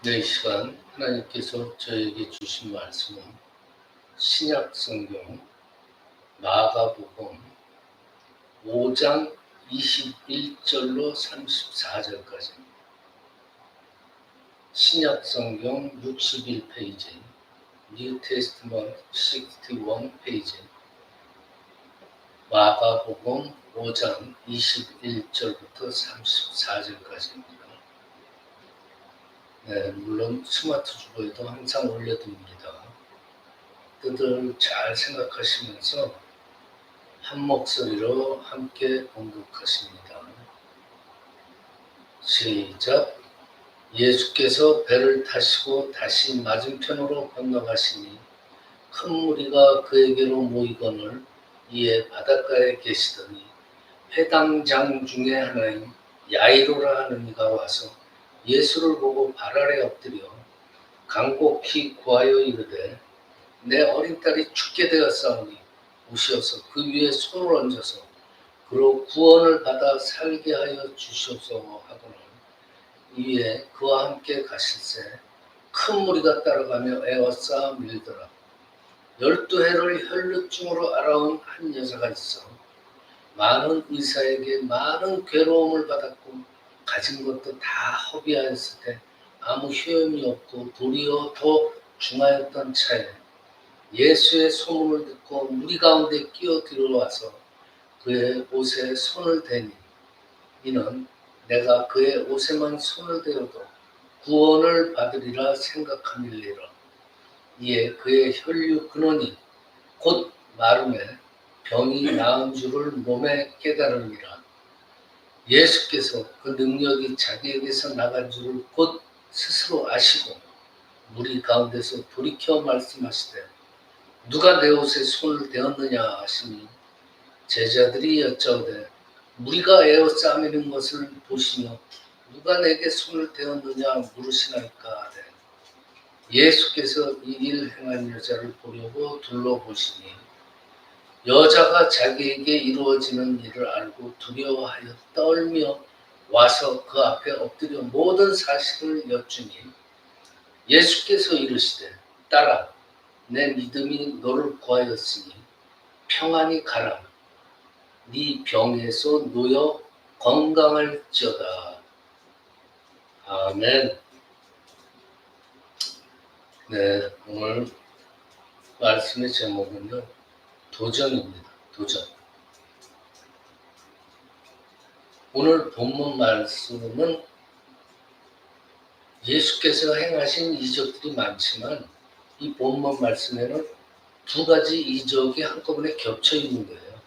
이 시간 하나님께서 저에게 주신 말씀은 신약 성경 마가복음 5장 21절로 34절까지입니다. 신약 성경 61페이지, New Testament 61페이지, 마가복음 5장 21절부터 34절까지입니다. 물론 스마트 주보에도 항상 올려둡니다. 뜻을 잘 생각하시면서 한 목소리로 함께 공독하십니다. 시작. 예수께서 배를 타시고 다시 맞은편으로 건너가시니 큰 무리가 그에게로 모이거늘 이에 바닷가에 계시더니 회당장 중에 하나인 야이로라 하는 이가 와서 예수를 보고 발 아래 엎드려 간곡히 구하여 이르되 내 어린 딸이 죽게 되었사오니 오시어서 그 위에 손을 얹어서 그로 구원을 받아 살게 하여 주시옵소서 하거늘 이에 그와 함께 가실새 큰 무리가 따라가며 애워싸 밀더라. 12해를 혈루증으로 앓아온 한 여자가 있어 많은 의사에게 많은 괴로움을 받았고 가진 것도 다 허비하였을 때 아무 효험이 없고 도리어 더 중하였던 차에 예수의 소문을 듣고 무리 가운데 끼어 들어와서 그의 옷에 손을 대니 이는 내가 그의 옷에만 손을 대어도 구원을 받으리라 생각함일리라. 이에 그의 혈류 근원이 곧 마름에 병이 나은 줄을 몸에 깨달으니라. 예수께서 그 능력이 자기에게서 나간 줄을 곧 스스로 아시고 무리 가운데서 돌이켜 말씀하시되 누가 내 옷에 손을 대었느냐 하시니 제자들이 여짜오되 무리가 에워싸매는 것을 보시며 누가 내게 손을 대었느냐 물으시나이까 하되 예수께서 이 일 행한 여자를 보려고 둘러보시니 여자가 자기에게 이루어지는 일을 알고 두려워하여 떨며 와서 그 앞에 엎드려 모든 사실을 여쭈니 예수께서 이르시되 딸아 내 믿음이 너를 구하였으니 평안히 가라. 네 병에서 놓여 건강할지어다. 아멘. 오늘 말씀의 제목은요. 도전입니다. 도전. 오늘 본문 말씀은 예수께서 행하신 이적들이 많지만 이 본문 말씀에는 두 가지 이적이 한꺼번에 겹쳐 있는 거예요.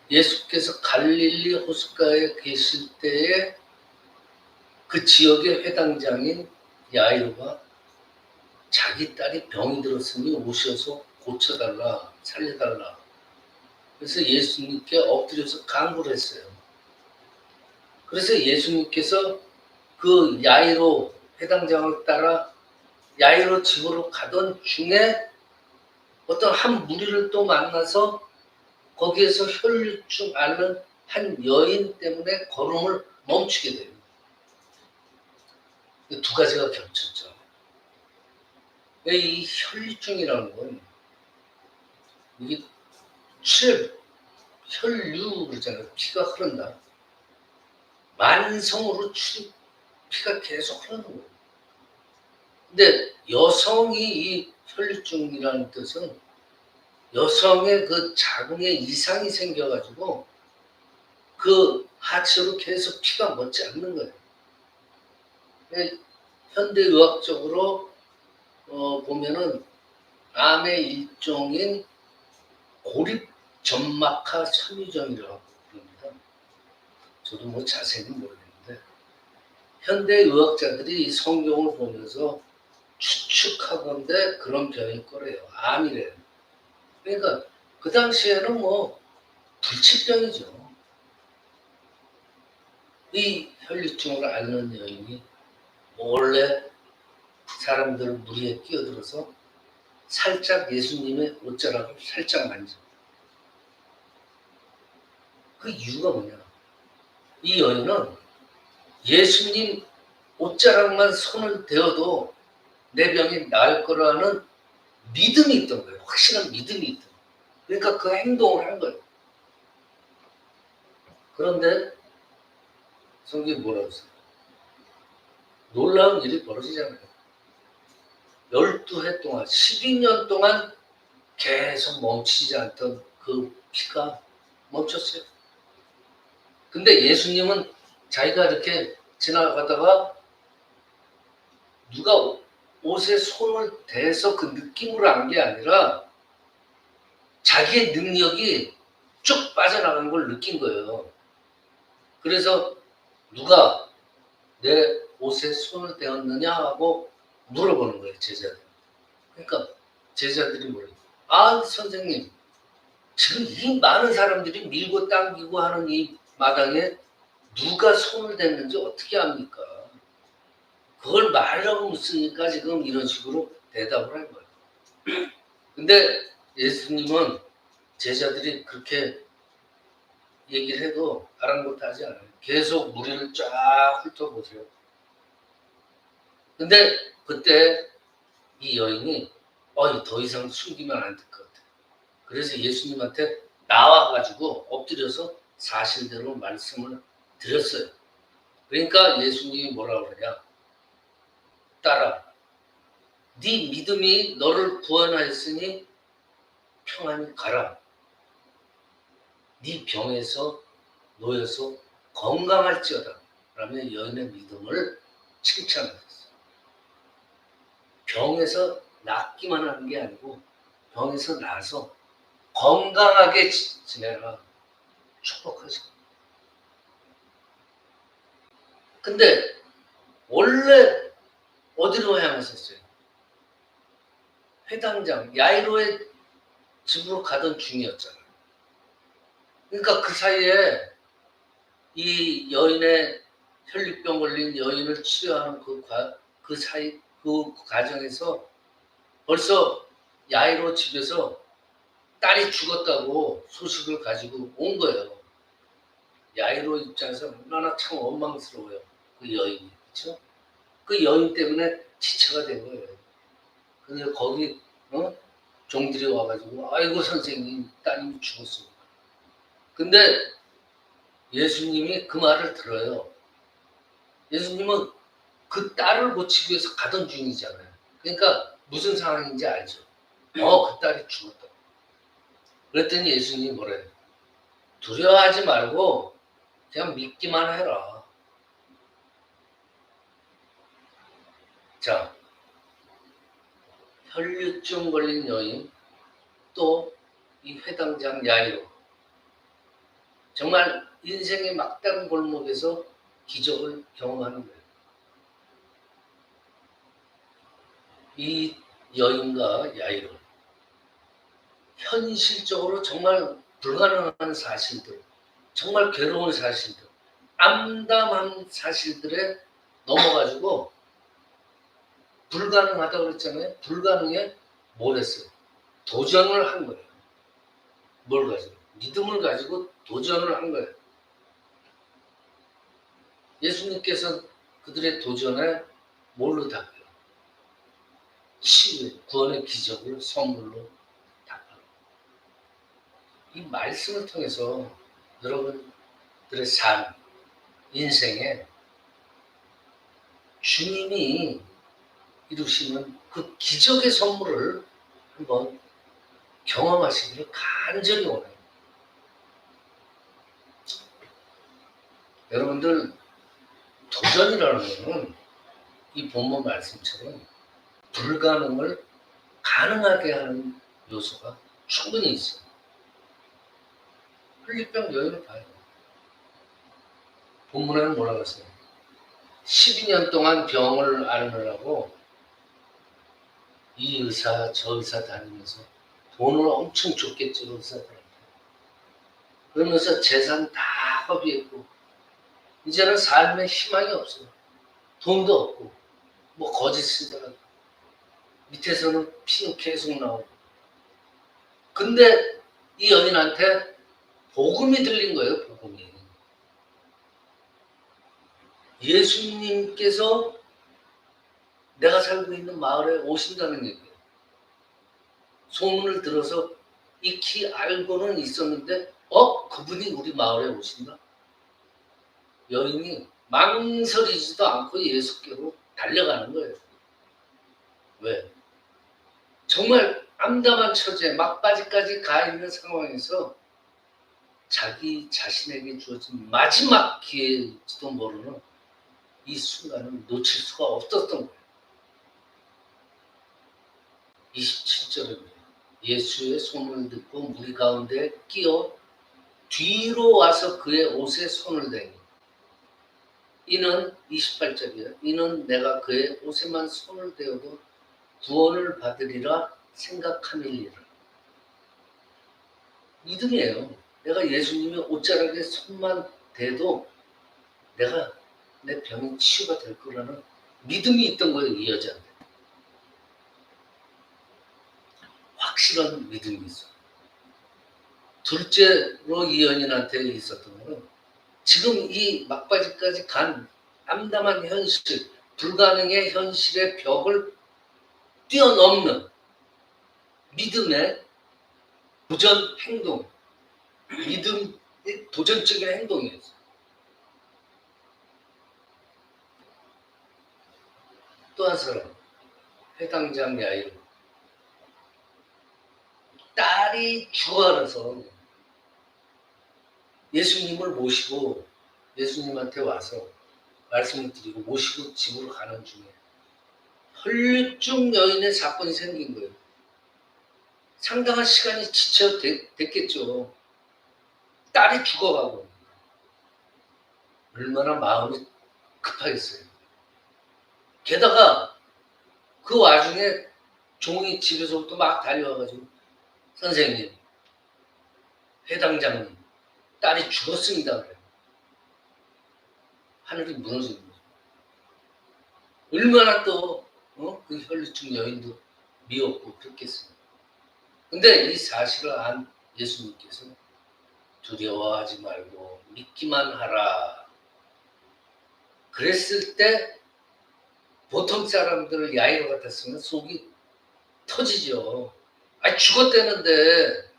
예수께서 갈릴리 호숫가에 계실 때에 그 지역의 회당장인 야이로가 자기 딸이 병이 들었으니 오셔서 고쳐달라, 살려달라. 그래서 예수님께 엎드려서 간구를 했어요. 그래서 예수님께서 그 야이로 회당장을 따라 야이로 집으로 가던 중에 어떤 한 무리를 또 만나서 거기에서 혈류증 앓는 한 여인 때문에 걸음을 멈추게 돼요. 두 가지가 겹쳤죠. 이 혈류증이라는 건 이게 혈류 그러잖아요. 피가 흐른다. 만성으로 피가 계속 흐르는 거예요. 근데 여성이 이 혈류증이라는 뜻은 여성의 그 자궁에 이상이 생겨가지고 그 하체로 계속 피가 멎지 않는 거예요. 현대의학적으로 보면은 암의 일종인 고립점막하 섬유증이라고 부릅니다. 저도 자세히는 모르겠는데 현대의학자들이 성경을 보면서 추측하건대 그런 병일 거래요. 암이래요. 그러니까 그 당시에는 불치병이죠. 이 혈류증을 앓는 여인이 몰래 사람들 무리에 끼어들어서 살짝 예수님의 옷자락을 살짝 만져. 그 이유가 뭐냐? 이 여인은 예수님 옷자락만 손을 대어도 내 병이 나을 거라는 믿음이 있던 거예요. 확실한 믿음이 있던 거예요. 그러니까 그 행동을 한 거예요. 그런데 성경이 뭐라고 써요? 놀라운 일이 벌어지잖아요. 12해 동안, 12년 동안 계속 멈추지 않던 그 피가 멈췄어요. 근데 예수님은 자기가 이렇게 지나가다가 누가 옷에 손을 대서 그 느낌으로 한 게 아니라 자기의 능력이 쭉 빠져나가는 걸 느낀 거예요. 그래서 누가 내 옷에 손을 대었느냐 하고 물어보는 거예요, 제자들. 그러니까 제자들이 뭐래요? 아, 선생님, 지금 이 많은 사람들이 밀고 당기고 하는 이 마당에 누가 손을 댔는지 어떻게 합니까? 그걸 말하고 묻으니까 지금 이런 식으로 대답을 한 거예요. 근데 예수님은 제자들이 그렇게 얘기를 해도 아랑곳하지 않아요. 계속 무리를 쫙 훑어보세요. 근데 그때 이 여인이 더 이상 숨기면 안 될 것 같아. 그래서 예수님한테 나와가지고 엎드려서 사실대로 말씀을 드렸어요. 그러니까 예수님이 뭐라 그러냐? 딸아, 네 믿음이 너를 구원하였으니 평안히 가라. 네 병에서 놓여서 건강할지어다. 라며 여인의 믿음을 칭찬하셨어요. 병에서 낫기만 하는 게 아니고 병에서 나서 건강하게 지내라. 축복하죠. 근데 원래 어디로 향하셨어요? 회당장 야이로의 집으로 가던 중이었잖아요. 그러니까 그 사이에 이 여인의 혈류병 걸린 여인을 치료하는 그 사이 그 과정에서 벌써 야이로 집에서 딸이 죽었다고 소식을 가지고 온 거예요. 야이로 입장에서 얼마나 참 원망스러워요. 그 여인이. 그렇죠? 그 여인 때문에 지체가 된 거예요. 근데 거기 종들이 와가지고 아이고 선생님 따님이 죽었어. 근데 예수님이 그 말을 들어요. 예수님은 그 딸을 고치기 위해서 가던 중이잖아요. 그러니까 무슨 상황인지 알죠. 그 딸이 죽었다. 그랬더니 예수님이 뭐래요? 두려워하지 말고 그냥 믿기만 해라. 자, 혈류증 걸린 여인, 또 이 회당장 야이로. 정말 인생의 막다른 골목에서 기적을 경험하는 거예요. 이 여인과 야이로. 현실적으로 정말 불가능한 사실들, 정말 괴로운 사실들, 암담한 사실들에 넘어가지고 불가능하다고 그랬잖아요. 불가능에 뭘 했어요? 도전을 한 거예요. 뭘 가지고? 믿음을 가지고 도전을 한 거예요. 예수님께서 그들의 도전에 뭘로 답해요? 치유, 구원의 기적을 선물로 답하고. 이 말씀을 통해서 여러분들의 삶, 인생에 주님이 이루시는 그 기적의 선물을 한번 경험하시기를 간절히 원해요. 여러분들 도전이라는 것은 이 본문 말씀처럼 불가능을 가능하게 하는 요소가 충분히 있어요. 혈류병 여인을 봐요. 본문에는 뭐라고 했어요? 12년 동안 병을 앓느라고 이 의사 저 의사 다니면서 돈을 엄청 줬겠죠, 의사들한테. 그러면서 재산 다 허비했고 이제는 삶에 희망이 없어요. 돈도 없고 뭐 거짓 쓰더라도 밑에서는 피는 계속 나오고. 근데 이 여인한테 복음이 들린 거예요, 복음이. 예수님께서 내가 살고 있는 마을에 오신다는 얘기예요. 소문을 들어서 익히 알고는 있었는데 그분이 우리 마을에 오신다? 여인이 망설이지도 않고 예수께로 달려가는 거예요. 왜? 정말 암담한 처지에 막바지까지 가 있는 상황에서 자기 자신에게 주어진 마지막 기회일지도 모르는 이 순간을 놓칠 수가 없었던 거예요. 27절입니다. 예수의 소문을 듣고 무리 가운데 끼어 뒤로 와서 그의 옷에 손을 대니 이는 28절이에요. 이는 내가 그의 옷에만 손을 대어도 구원을 받으리라 생각함이니라. 믿음이에요. 내가 예수님의 옷자락에 손만 대도 내가 내 병이 치유가 될 거라는 믿음이 있던 거예요. 이 여자한테. 확실한 믿음이 있어요. 둘째로 이 여인한테 있었던 거는 지금 이 막바지까지 간 암담한 현실, 불가능의 현실의 벽을 뛰어넘는 믿음의 도전 행동, 믿음의 도전적인 행동이었어요. 또 한 사람, 해당장 야이로. 딸이 죽어가서 예수님을 모시고 예수님한테 와서 말씀을 드리고 모시고 집으로 가는 중에 혈류증 여인의 사건이 생긴 거예요. 상당한 시간이 됐겠죠. 딸이 죽어가고 얼마나 마음이 급하겠어요. 게다가 그 와중에 종이 집에서부터 막 달려와가지고 선생님, 회당장님, 딸이 죽었습니다. 그래요. 하늘이 무너지는 거죠. 얼마나 또 그 혈류증 여인도 미웠고 그랬겠어요. 근데 이 사실을 안 예수님께서 두려워하지 말고 믿기만 하라. 그랬을 때 보통 사람들 야이로 같았으면 속이 터지죠. 죽었다는데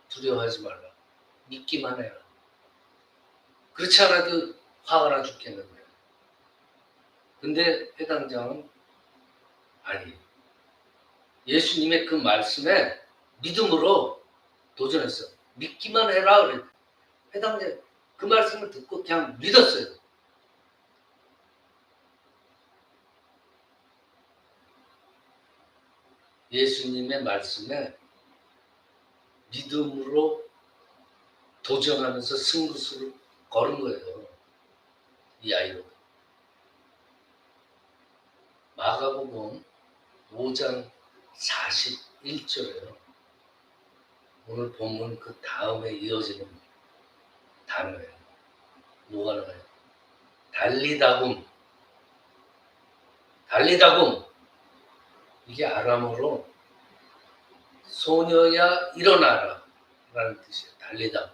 두려워하지 말라. 믿기만 해라. 그렇지 않아도 화가 나 죽겠는데. 근데 해당장은 아니. 예수님의 그 말씀에 믿음으로 도전했어. 믿기만 해라. 그래. 해당장 그 말씀을 듣고 그냥 믿었어요. 예수님의 말씀에 믿음으로 도전하면서 승부수를 걸은 거예요. 이 아이로. 마가복음 5장 41절에요. 오늘 본문 그 다음에 이어지는 단어예요. 뭐가 나와요? 달리다굼. 달리다굼. 이게 아람어로 소녀야 일어나라 라는 뜻이에요. 달리다굼.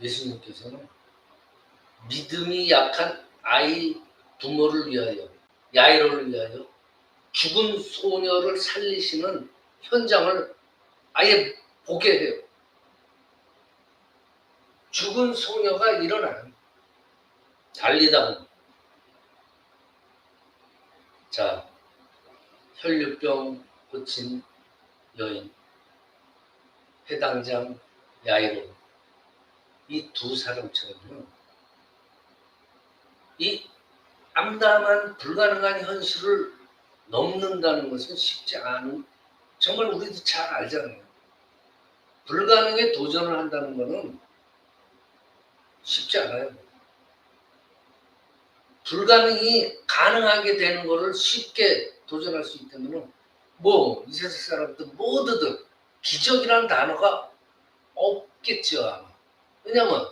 예수님께서는 믿음이 약한 아이 부모를 위하여, 야이로를 위하여 죽은 소녀를 살리시는 현장을 아예 보게 해요. 죽은 소녀가 일어나요. 달리다굼. 자, 혈류병 고친 여인, 해당장 야이로. 이 두 사람처럼요. 이 암담한 불가능한 현실을 넘는다는 것은 쉽지 않은, 정말 우리도 잘 알잖아요. 불가능에 도전을 한다는 것은 쉽지 않아요. 불가능이 가능하게 되는 것을 쉽게 도전할 수 있다면 이 세상 사람들 모두들 기적이라는 단어가 없겠죠 아마. 왜냐면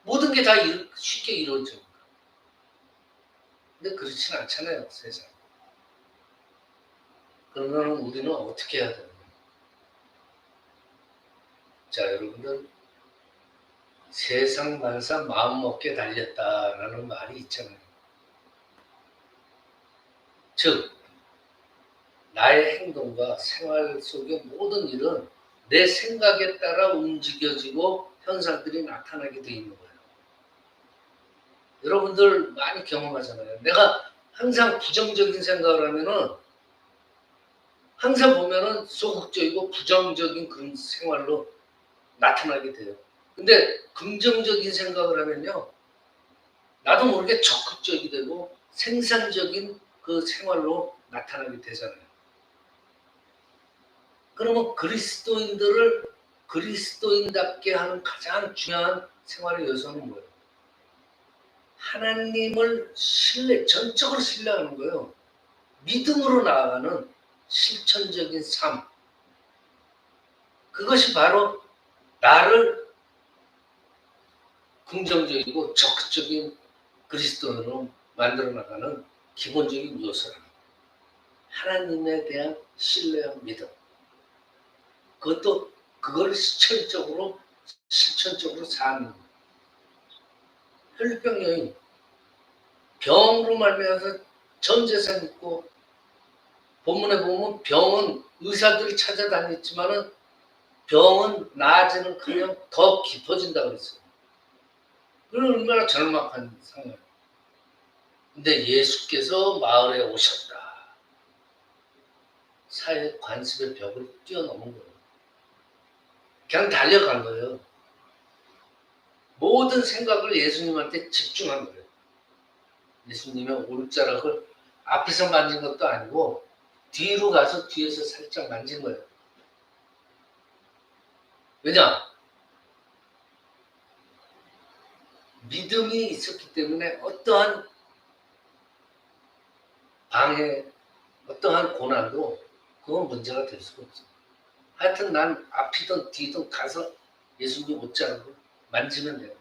모든 게 다 쉽게 이루어져. 근데 그렇진 않잖아요 세상. 그러면 우리는 어떻게 해야 되나? 자 여러분들 세상 만사 마음먹게 달렸다라는 말이 있잖아요. 즉 나의 행동과 생활 속의 모든 일은 내 생각에 따라 움직여지고 현상들이 나타나게 돼 있는 거예요. 여러분들 많이 경험하잖아요. 내가 항상 부정적인 생각을 하면은 항상 보면은 소극적이고 부정적인 그런 생활로 나타나게 돼요. 근데 긍정적인 생각을 하면요, 나도 모르게 적극적이 되고 생산적인 그 생활로 나타나게 되잖아요. 그러면 그리스도인들을 그리스도인답게 하는 가장 중요한 생활의 요소는 뭐예요? 하나님을 전적으로 신뢰하는 거예요. 믿음으로 나아가는 실천적인 삶. 그것이 바로 나를 긍정적이고 적극적인 그리스도인으로 만들어 나가는 기본적인 요소라. 하나님에 대한 신뢰와 믿음. 그것도 그걸 실천적으로 사는 거예요. 혈류병 여인, 병으로 말미암아서 전 재산 있고, 본문에 보면 병은 의사들이 찾아다녔지만은 병은 나아지는커녕 더 깊어진다고 그랬어요. 그건 얼마나 절망한 상황이에요. 근데 예수께서 마을에 오셨다. 사회 관습의 벽을 뛰어넘은 거예요. 그냥 달려간 거예요. 모든 생각을 예수님한테 집중한 거예요. 예수님의 올자락을 앞에서 만진 것도 아니고 뒤로 가서 뒤에서 살짝 만진 거예요. 왜냐? 믿음이 있었기 때문에 어떠한 방해, 어떠한 고난도 그건 문제가 될 수가 없어요. 하여튼 난 앞이든 뒤든 가서 예수님 옷자락을 만지면 돼요.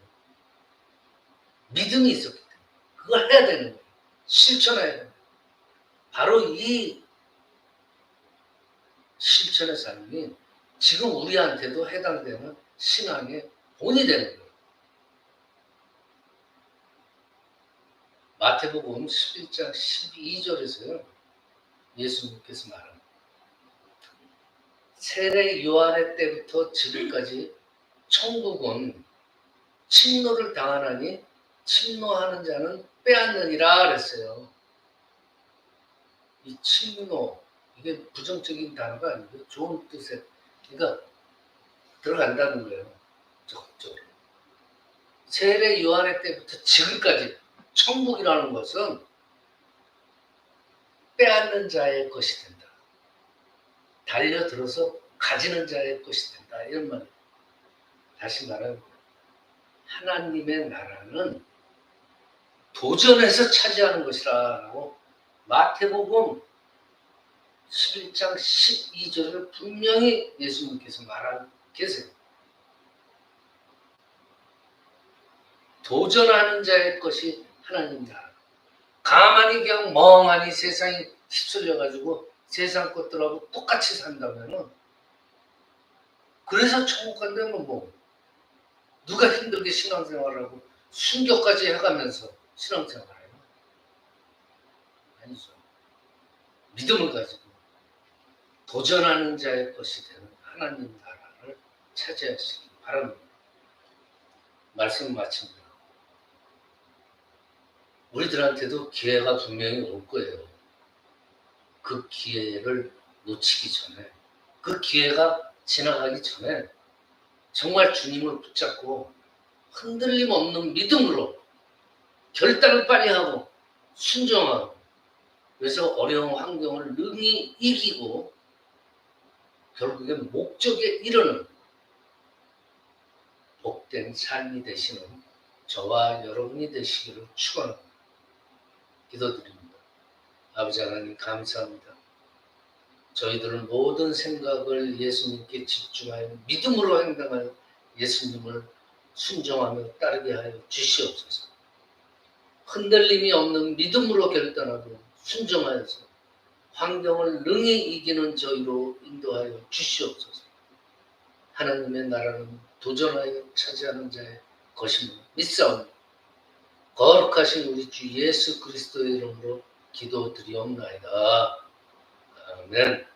믿음이 있었기 때문에 그걸 해야 되는 거예요. 실천해야 돼요. 바로 이 실천의 삶이 지금 우리한테도 해당되는 신앙의 본이 되는 거예요. 마태복음 11장 12절에서요. 예수님께서 말합니다. 세례 요한의 때부터 지금까지 천국은 침노를 당하나니 침노하는 자는 빼앗느니라 그랬어요. 이 침노, 이게 부정적인 단어가 아니고 좋은 뜻에, 그러니까 들어간다는 거예요. 적극적으로. 세례 요한의 때부터 지금까지 천국이라는 것은 빼앗는 자의 것이 된다. 달려들어서 가지는 자의 것이 된다. 이런 말. 다시 말하면 하나님의 나라는 도전해서 차지하는 것이라고 마태복음 11장 12절을 분명히 예수님께서 말하고 계세요. 도전하는 자의 것이 하나님 나라. 가만히 그냥 멍하니 세상에 휩쓸려가지고 세상 것들하고 똑같이 산다면은, 그래서 천국 간다면 뭐 누가 힘들게 신앙생활하고 순교까지 해가면서 신앙생활해요? 아니죠. 믿음을 가지고 도전하는 자의 것이 되는 하나님 나라를 차지하시기 바랍니다. 말씀 마칩니다. 우리들한테도 기회가 분명히 올 거예요. 그 기회를 놓치기 전에, 그 기회가 지나가기 전에 정말 주님을 붙잡고 흔들림 없는 믿음으로 결단을 빨리 하고 순종하고, 그래서 어려운 환경을 능히 이기고 결국엔 목적에 이르는 복된 삶이 되시는 저와 여러분이 되시기를 축원합니다. 기도드립니다. 아버지 하나님 감사합니다. 저희들은 모든 생각을 예수님께 집중하여 믿음으로 행동하여 예수님을 순종하며 따르게 하여 주시옵소서. 흔들림이 없는 믿음으로 결단하고 순종하여서 환경을 능히 이기는 저희로 인도하여 주시옵소서. 하나님의 나라는 도전하여 차지하는 자의 것임을 믿사오니 거룩하신 우리 주 예수 그리스도의 이름으로 기도드리옵나이다. 아멘.